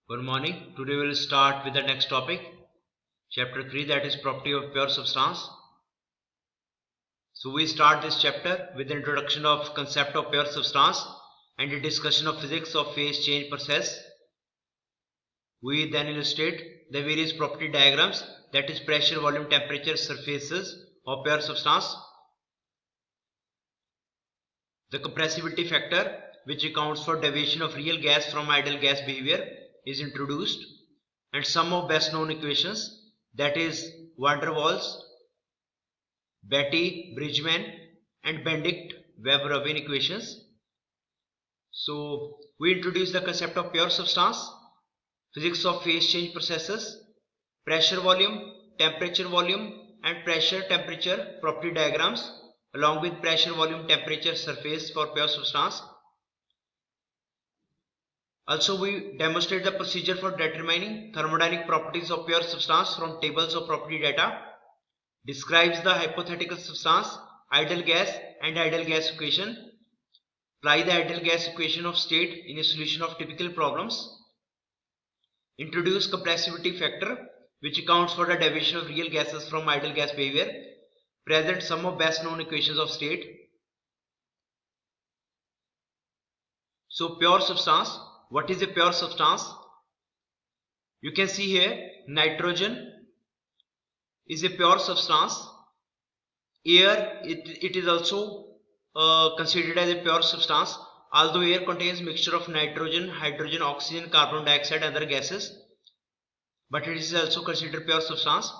Good morning. Today we will start with the next topic, chapter 3, that is property of pure substance. So we start this chapter with the introduction of concept of pure substance and the discussion of physics of phase change process. We then illustrate the various property diagrams, that is pressure, volume, temperature, surfaces of pure substance. The compressibility factor, which accounts for deviation of real gas from ideal gas behavior, is introduced, and some of best known equations, that is van der Waals, Betti, Bridgman and Benedict-Weber-Robbin equations. So we introduce the concept of pure substance, physics of phase change processes, pressure volume, temperature volume and pressure temperature property diagrams along with pressure volume temperature surface for pure substance. Also we demonstrate the procedure for determining thermodynamic properties of pure substance from tables of property data, describes the hypothetical substance, ideal gas and ideal gas equation, apply the ideal gas equation of state in a solution of typical problems, introduce compressibility factor which accounts for the deviation of real gases from ideal gas behavior, present some of best known equations of state. So pure substance, what is a pure substance? You can see here nitrogen is a pure substance. Air, it is also considered as a pure substance, although air contains mixture of nitrogen, hydrogen, oxygen, carbon dioxide and other gases, but it is also considered pure substance.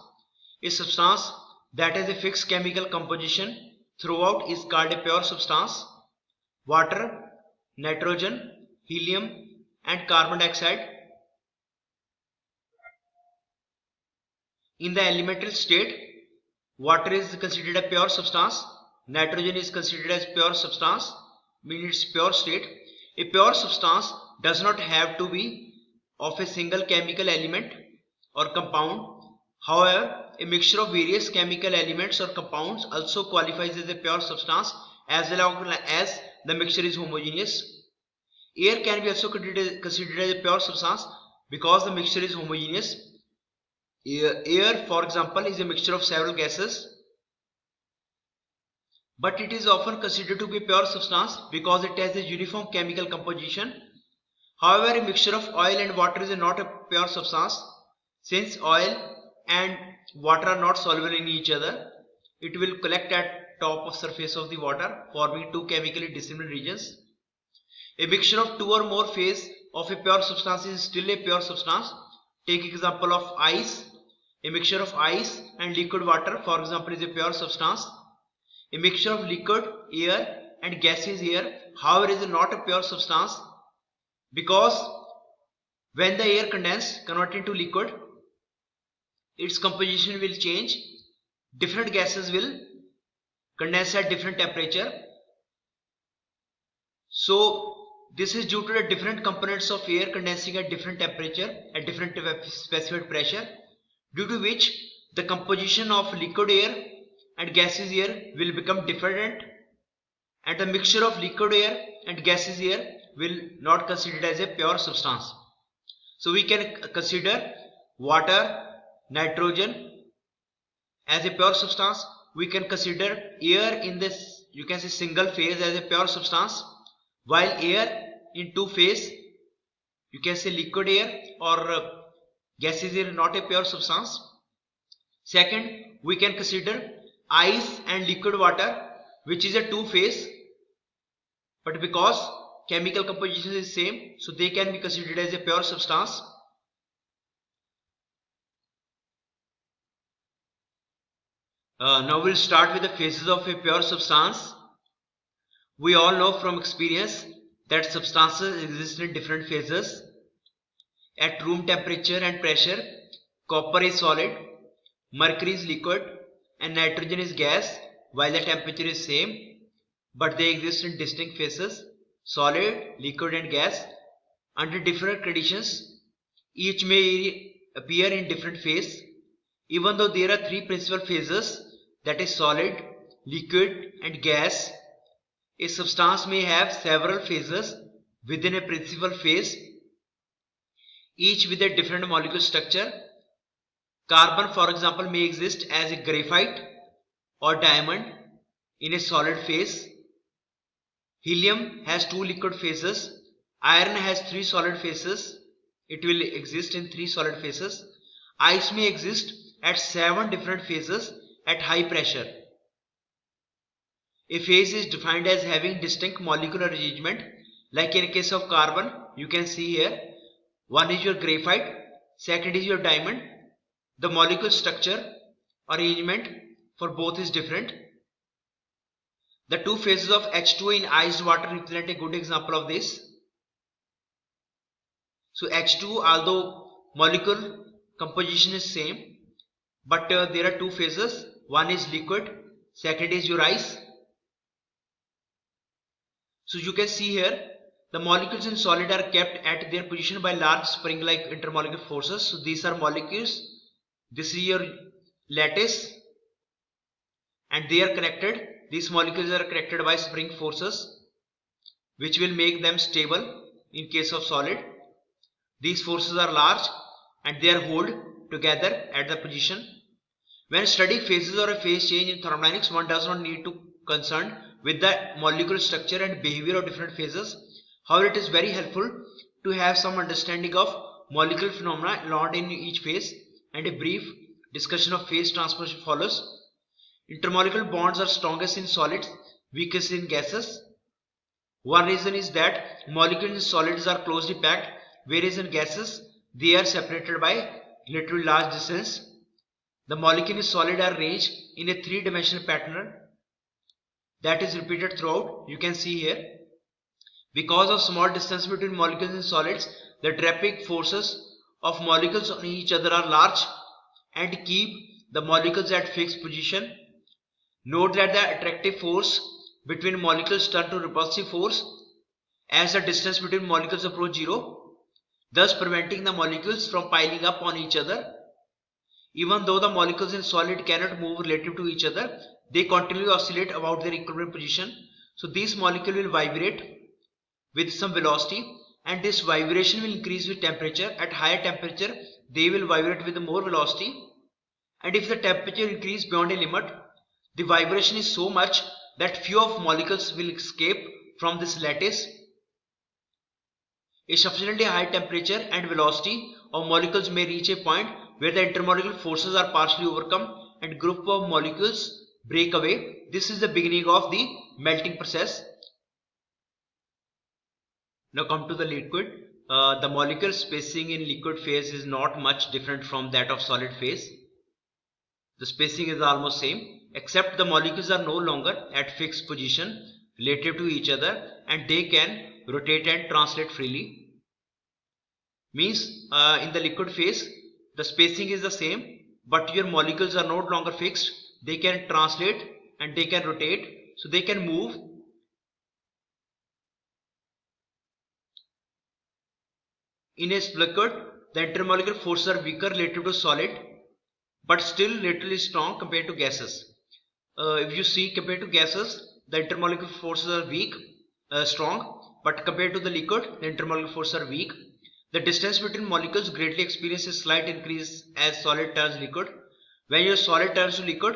A substance that has a fixed chemical composition throughout is called a pure substance. Water, nitrogen, helium and carbon dioxide. In the elemental state, water is considered a pure substance, nitrogen is considered as pure substance, meaning its pure state. A pure substance does not have to be of a single chemical element or compound. However, a mixture of various chemical elements or compounds also qualifies as a pure substance as long as the mixture is homogeneous. Air can be also considered as a pure substance because the mixture is homogeneous. Air, for example, is a mixture of several gases, but it is often considered to be pure substance because it has a uniform chemical composition. However, a mixture of oil and water is not a pure substance. Since oil and water are not soluble in each other, it will collect at top of surface of the water, forming two chemically dissimilar regions. A mixture of two or more phase of a pure substance is still a pure substance. Take example of ice. A mixture of ice and liquid water, for example, is a pure substance. A mixture of liquid air and gaseous air, however, is not a pure substance because when the air condenses, convert into liquid, its composition will change. Different gases will condense at different temperature. So this is due to the different components of air condensing at different temperature at different specified pressure, due to which the composition of liquid air and gaseous air will become different, and the mixture of liquid air and gaseous air will not considered as a pure substance. So we can consider water, nitrogen as a pure substance. We can consider air in this, you can say, single phase as a pure substance, while air in two phase, you can say liquid air or gaseous air, not a pure substance. Second, we can consider ice and liquid water, which is a two phase, but because chemical composition is same, so they can be considered as a pure substance. Now we'll start with the phases of a pure substance. We all know from experience that substances exist in different phases. At room temperature and pressure, copper is solid, mercury is liquid and nitrogen is gas, while the temperature is same, but they exist in distinct phases, solid, liquid and gas. Under different conditions, each may appear in different phase. Even though there are three principal phases, that is solid, liquid and gas, a substance may have several phases within a principal phase. each with a different molecule structure. Carbon, for example, may exist as a graphite or diamond in a solid phase. Helium has 2 liquid phases. Iron has 3 solid phases. It will exist in 3 solid phases. Ice may exist at 7 different phases at high pressure. A phase is defined as having distinct molecular arrangement, like in case of carbon, you can see here, one is your graphite, second is your diamond. The molecule structure arrangement for both is different. The 2 phases of H2O in iced water represent a good example of this. So H2O, although molecule composition is same, but there are 2 phases. One is liquid, second is your ice. So you can see here, the molecules in solid are kept at their position by large spring-like intermolecular forces. So these are molecules. This is your lattice, and they are connected. These molecules are connected by spring forces, which will make them stable in case of solid. These forces are large and they are held together at the position. When studying phases or a phase change in thermodynamics, one does not need to concern with the molecular structure and behavior of different phases. However, it is very helpful to have some understanding of molecular phenomena involved in each phase, and a brief discussion of phase transformation follows. Intermolecular bonds are strongest in solids, weakest in gases. One reason is that molecules in solids are closely packed, whereas in gases they are separated by relatively large distance. The molecules in solid are arranged in a 3-dimensional pattern that is repeated throughout. You can see here. Because of small distance between molecules in solids, the draping forces of molecules on each other are large and keep the molecules at fixed position. Note that the attractive force between molecules turn to repulsive force as the distance between molecules approach 0, thus preventing the molecules from piling up on each other. Even though the molecules in solid cannot move relative to each other, they continually oscillate about their equilibrium position. So these molecules will vibrate with some velocity, and this vibration will increase with temperature. At higher temperature, they will vibrate with more velocity, and if the temperature increases beyond a limit, the vibration is so much that few of molecules will escape from this lattice. A sufficiently high temperature and velocity of molecules may reach a point where the intermolecular forces are partially overcome and group of molecules break away. This is the beginning of the melting process. Now come to the liquid. The molecular spacing in liquid phase is not much different from that of solid phase. The spacing is almost same, except the molecules are no longer at fixed position relative to each other, and they can rotate and translate freely. Means in the liquid phase, the spacing is the same, but your molecules are no longer fixed. They can translate and they can rotate, so they can move. In a liquid, the intermolecular forces are weaker relative to solid, but still relatively strong compared to gases. If you see, compared to gases, the intermolecular forces are weak, strong, but compared to the liquid, the intermolecular forces are weak. The distance between molecules greatly experiences slight increase as solid turns liquid. When your solid turns to liquid,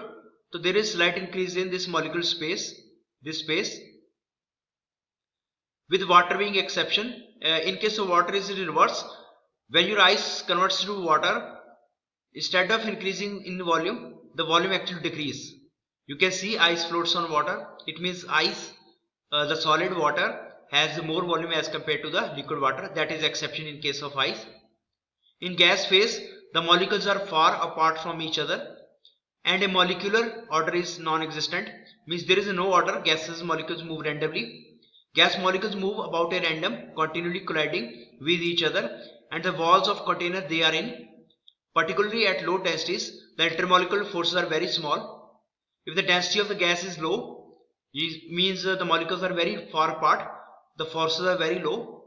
so there is slight increase in this molecule space, this space. With water being exception. In case of water is in reverse. When your ice converts to water, instead of increasing in volume, the volume actually decreases. You can see ice floats on water. It means ice, the solid water, has more volume as compared to the liquid water. That is exception in case of ice. In gas phase, the molecules are far apart from each other and a molecular order is non-existent. Means there is no order. Gases molecules move randomly. Gas molecules move about a random, continually colliding with each other, and the walls of container they are in, particularly at low densities, the intermolecular forces are very small. If the density of the gas is low, it means the molecules are very far apart, the forces are very low.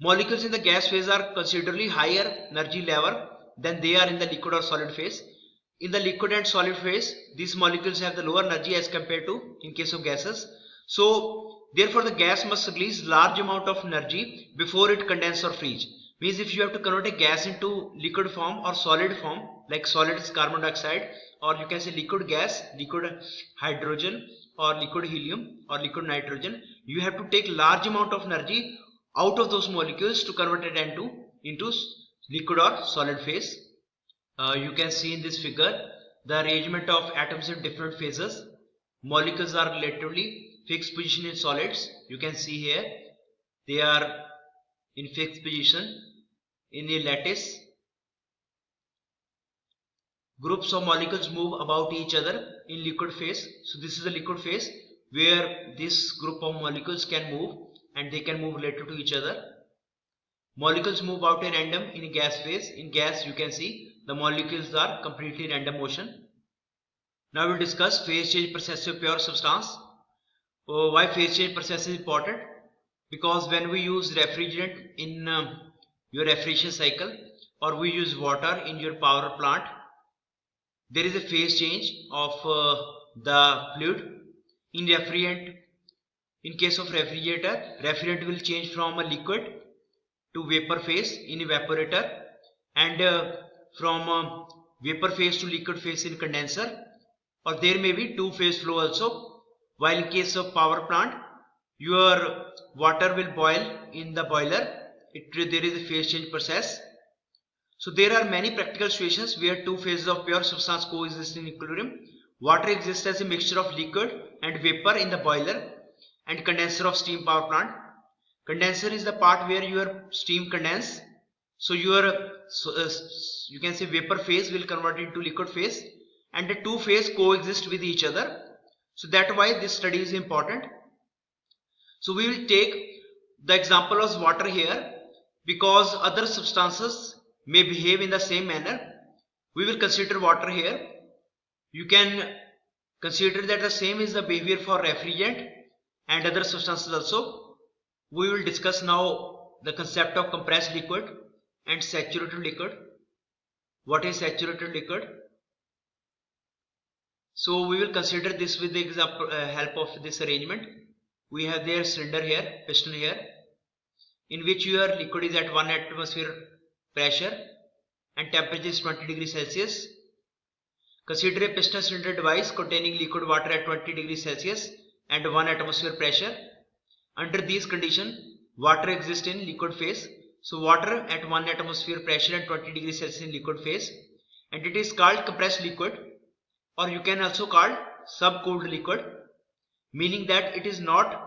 Molecules in the gas phase are considerably higher energy level than they are in the liquid or solid phase. In the liquid and solid phase, these molecules have the lower energy as compared to in case of gases. So therefore the gas must release large amount of energy before it condenses or freeze. Means if you have to convert a gas into liquid form or solid form, like solid is carbon dioxide, or you can say liquid gas, liquid hydrogen, or liquid helium, or liquid nitrogen, you have to take large amount of energy out of those molecules to convert it into liquid or solid phase. You can see in this figure the arrangement of atoms in different phases. Molecules are relatively fixed position in solids. You can see here they are in fixed position in a lattice. Groups of molecules move about each other in liquid phase. So this is a liquid phase where this group of molecules can move, and they can move related to each other. Molecules move out in random in gas phase. In gas, you can see the molecules are completely random motion. Now we'll discuss phase change process of pure substance. Why phase change process is important? Because when we use refrigerant in your refrigeration cycle, or we use water in your power plant, there is a phase change of the fluid. In refrigerant, in case of refrigerant will change from a liquid to vapor phase in evaporator, and from vapor phase to liquid phase in condenser, or there may be two phase flow also. While in case of power plant, your water will boil in the boiler. There is a phase change process. So there are many practical situations where two phases of pure substance coexist in equilibrium. Water exists as a mixture of liquid and vapor in the boiler and condenser of steam power plant. Condenser is the part where your steam condense. So your you can say vapor phase will convert into liquid phase, and the two phase coexist with each other. So that's why this study is important. So we will take the example of water here, because other substances may behave in the same manner. We will consider water here. You can consider that the same is the behavior for refrigerant and other substances also. We will discuss now the concept of compressed liquid and saturated liquid. What is saturated liquid? So we will consider this with the example help of this arrangement. We have their cylinder here, piston here, in which your liquid is at 1 atmosphere pressure and temperature is 20 degrees Celsius. Consider a piston cylinder device containing liquid water at 20 degrees Celsius and 1 atmosphere pressure. Under these conditions, water exists in liquid phase. So water at 1 atmosphere pressure and 20 degrees Celsius in liquid phase, and it is called compressed liquid, or you can also call subcooled liquid, meaning that it is not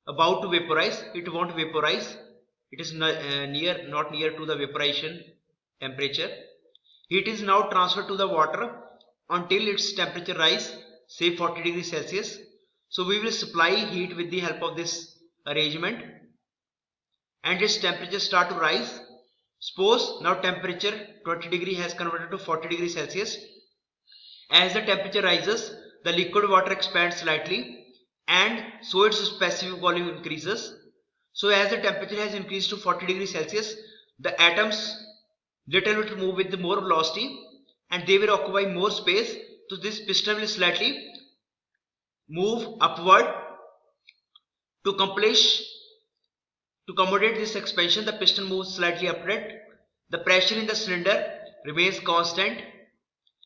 about to vaporize, it won't vaporize, it is not near to the vaporization temperature. Heat is now transferred to the water until its temperature rise, say 40 degrees Celsius. So we will supply heat with the help of this arrangement, and its temperature start to rise. Suppose now temperature 20 degree has converted to 40 degrees Celsius. As the temperature rises, the liquid water expands slightly, and so its specific volume increases. So as the temperature has increased to 40 degrees Celsius, the atoms little bit move with more velocity, and they will occupy more space. So this piston will slightly move upward. To accommodate this expansion, the piston moves slightly upward. The pressure in the cylinder remains constant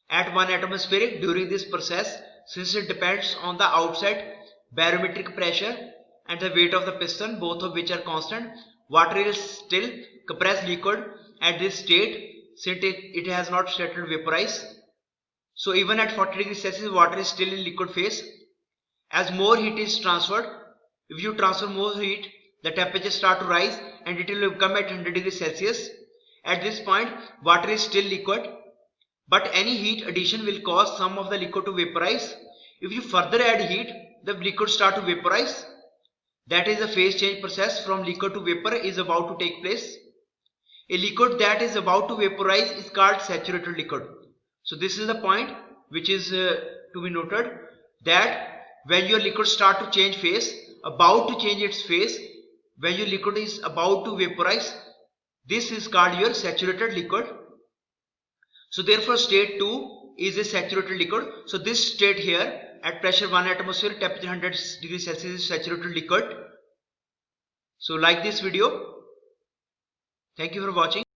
at 1 atmosphere during this process, since it depends on the outside barometric pressure and the weight of the piston, both of which are constant. Water is still compressed liquid at this state, since it has not started to vaporize. So even at 40 degrees Celsius, water is still in liquid phase. As more heat is transferred, if you transfer more heat, the temperature start to rise and it will come at 100 degrees Celsius. At this point, water is still liquid, but any heat addition will cause some of the liquid to vaporize. If you further add heat, the liquid start to vaporize. That is the phase change process from liquid to vapor is about to take place. A liquid that is about to vaporize is called saturated liquid. So this is the point which is to be noted, that when your liquid start to change phase, about to change its phase, when your liquid is about to vaporize, this is called your saturated liquid. So therefore state 2 is a saturated liquid. So this state here at pressure 1 atmosphere, temperature 100 degrees Celsius is saturated liquid. So like this video. Thank you for watching.